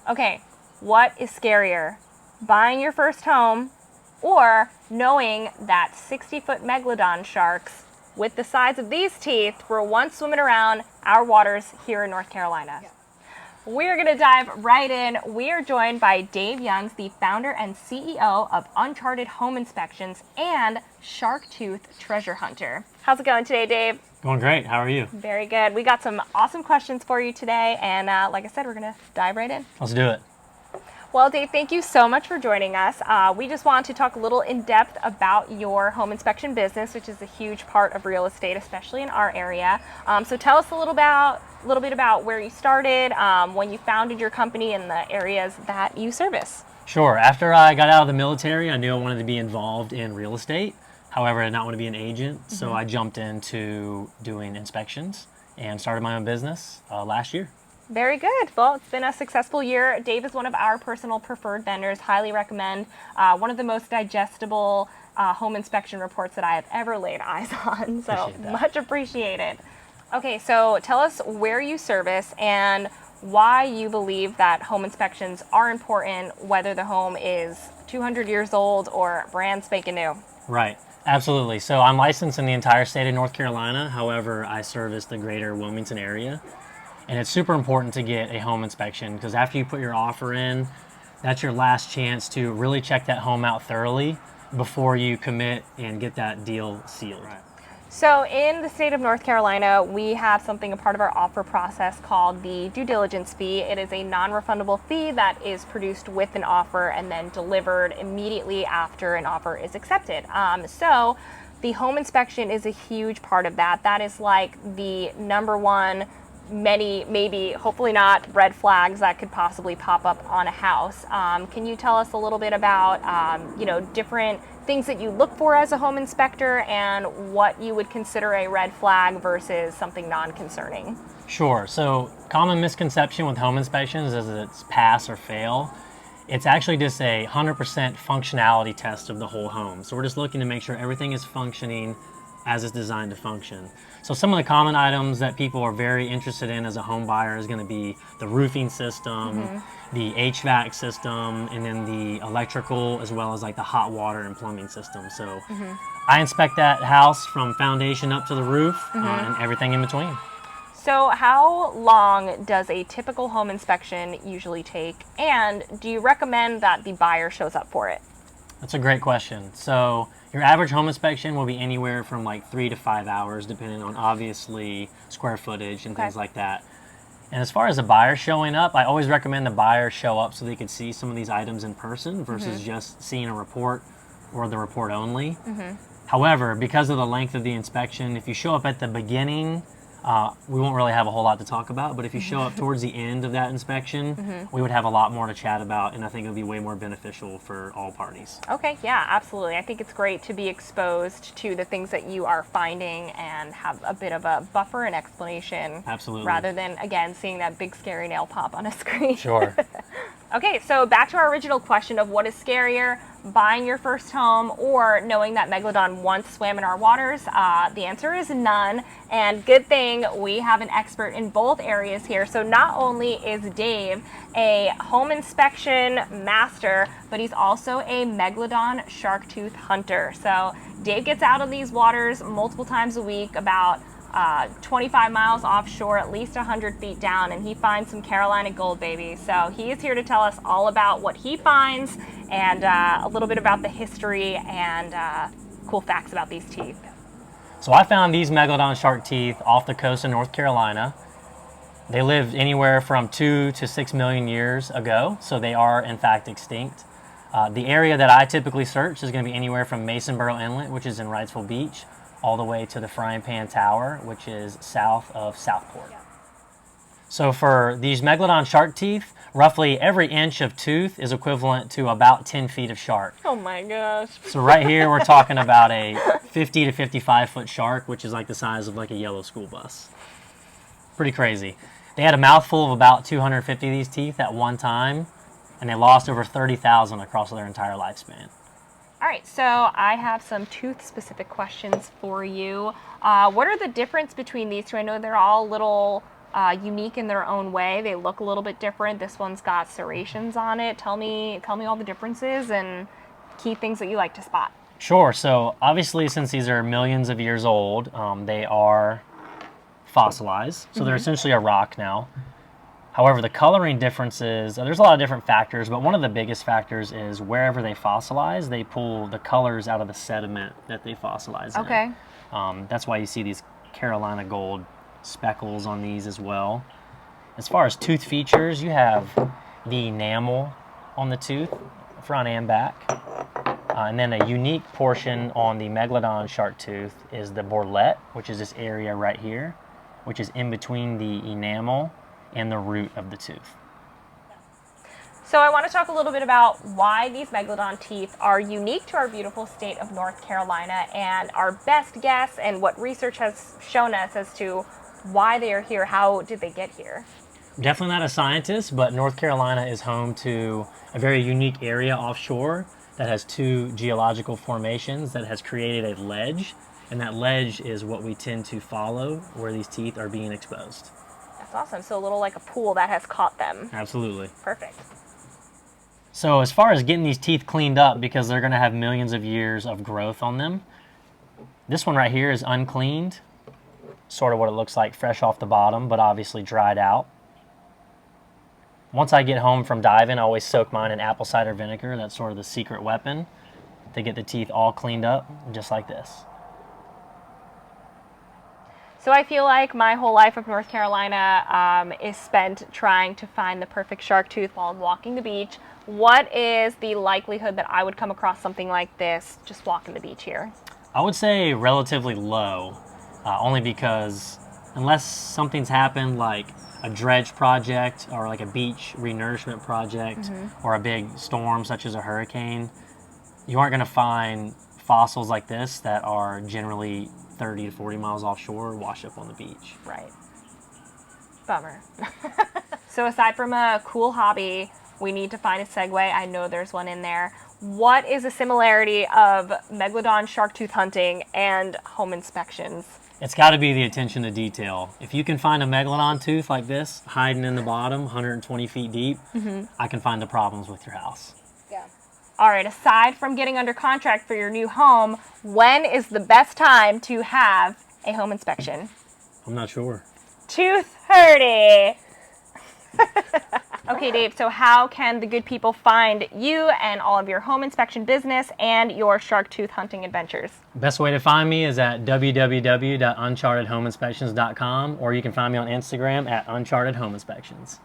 Okay, what is scarier? Buying your first home or knowing that 60-foot Megalodon sharks with the size of these teeth were once swimming around our waters here in North Carolina? Yeah. We're going to dive right in. We are joined by Dave Youngs, the founder and CEO of Uncharted Home Inspections and Shark Tooth Treasure Hunter. How's it going today, Dave? Going great. How are you? Very good. We got some awesome questions for you today, and like I said, we're going to dive right in. Let's do it. Well, Dave, thank you so much for joining us. We just want to talk a little in depth about your home inspection business, which is a huge part of real estate, especially in our area. So tell us a little bit about where you started, when you founded your company, and the areas that you service. Sure. After I got out of the military, I knew I wanted to be involved in real estate. However, I did not want to be an agent, so I jumped into doing inspections and started my own business last year. Very good. Well, it's been a successful year. Dave is one of our personal preferred vendors. Highly recommend. One of the most digestible home inspection reports that I have ever laid eyes on. So much appreciated. Okay, so tell us where you service and why you believe that home inspections are important, whether the home is 200 years old or brand spanking new. Right. Absolutely. So I'm licensed in the entire state of North Carolina. However, I service the greater Wilmington area. And it's super important to get a home inspection because after you put your offer in, that's your last chance to really check that home out thoroughly before you commit and get that deal sealed. Right. So in the state of North Carolina, we have a part of our offer process called the due diligence fee. It is a non-refundable fee that is produced with an offer and then delivered immediately after an offer is accepted. So the home inspection is a huge part of that. That is like the number one, many, maybe, hopefully not, red flags that could possibly pop up on a house. Can you tell us a little bit about, different things that you look for as a home inspector and what you would consider a red flag versus something non-concerning? Sure. So common misconception with home inspections is that it's pass or fail. It's actually just a 100% functionality test of the whole home. So we're just looking to make sure everything is functioning as it's designed to function. So some of the common items that people are very interested in as a home buyer is going to be the roofing system, the HVAC system, and then the electrical, as well as like the hot water and plumbing system. So I inspect that house from foundation up to the roof and everything in between. So how long does a typical home inspection usually take, and do you recommend that the buyer shows up for it? That's a great question. So your average home inspection will be anywhere from like 3 to 5 hours, depending on obviously square footage and things like that. And as far as the buyer showing up, I always recommend the buyer show up so they can see some of these items in person versus just seeing a report or the report only. However, because of the length of the inspection, if you show up at the beginning, we won't really have a whole lot to talk about, but if you show up towards the end of that inspection, we would have a lot more to chat about, and I think it would be way more beneficial for all parties. Okay, yeah, absolutely. I think it's great to be exposed to the things that you are finding and have a bit of a buffer and explanation. Absolutely. Rather than, again, seeing that big scary nail pop on a screen. Sure. Okay, so back to our original question of what is scarier, buying your first home or knowing that Megalodon once swam in our waters? The answer is none, and good thing we have an expert in both areas here. So not only is Dave a home inspection master, but he's also a Megalodon shark tooth hunter. So Dave gets out of these waters multiple times a week, about 25 miles offshore, at least 100 feet down, and he finds some Carolina gold, baby. So he is here to tell us all about what he finds and a little bit about the history and cool facts about these teeth. So I found these Megalodon shark teeth off the coast of North Carolina. They lived anywhere from 2 to 6 million years ago, so they are in fact extinct. The area that I typically search is going to be anywhere from Masonboro Inlet, which is in Wrightsville Beach, all the way to the Frying Pan Tower, which is south of Southport. So for these Megalodon shark teeth, roughly every inch of tooth is equivalent to about 10 feet of shark. Oh my gosh. So right here we're talking about a 50 to 55 foot shark, which is like the size of like a yellow school bus. Pretty crazy. They had a mouthful of about 250 of these teeth at one time, and they lost over 30,000 across their entire lifespan. All right, so I have some tooth-specific questions for you. What are the difference between these two? I know they're all a little unique in their own way. They look a little bit different. This one's got serrations on it. Tell me all the differences and key things that you like to spot. Sure. So obviously, since these are millions of years old, they are fossilized. So they're essentially a rock now. However, the coloring differences, there's a lot of different factors, but one of the biggest factors is wherever they fossilize, they pull the colors out of the sediment that they fossilize in. Okay. That's why you see these Carolina gold speckles on these as well. As far as tooth features, you have the enamel on the tooth, front and back. And then a unique portion on the Megalodon shark tooth is the bourlette, which is this area right here, which is in between the enamel and the root of the tooth. So I want to talk a little bit about why these Megalodon teeth are unique to our beautiful state of North Carolina and our best guess and what research has shown us as to why they are here. How did they get here? Definitely not a scientist, but North Carolina is home to a very unique area offshore that has two geological formations that has created a ledge, and that ledge is what we tend to follow where these teeth are being exposed. That's awesome. So a little like a pool that has caught them. Absolutely. Perfect. So as far as getting these teeth cleaned up, because they're going to have millions of years of growth on them, this one right here is uncleaned, sort of what it looks like fresh off the bottom, but obviously dried out. Once I get home from diving, I always soak mine in apple cider vinegar. That's sort of the secret weapon to get the teeth all cleaned up, just like this. So I feel like my whole life of North Carolina is spent trying to find the perfect shark tooth while walking the beach. What is the likelihood that I would come across something like this just walking the beach here? I would say relatively low, only because unless something's happened like a dredge project or like a beach renourishment project or a big storm such as a hurricane, you aren't going to find fossils like this that are generally 30 to 40 miles offshore wash up on the beach. Right. Bummer. So aside from a cool hobby, we need to find a segue. I know there's one in there. What is the similarity of Megalodon shark tooth hunting and home inspections? It's got to be the attention to detail. If you can find a Megalodon tooth like this hiding in the bottom, 120 feet deep, I can find the problems with your house. Yeah. All right, aside from getting under contract for your new home, when is the best time to have a home inspection? I'm not sure. 2:30. Okay, Dave, so how can the good people find you and all of your home inspection business and your shark tooth hunting adventures? Best way to find me is at www.unchartedhomeinspections.com, or you can find me on Instagram at unchartedhomeinspections.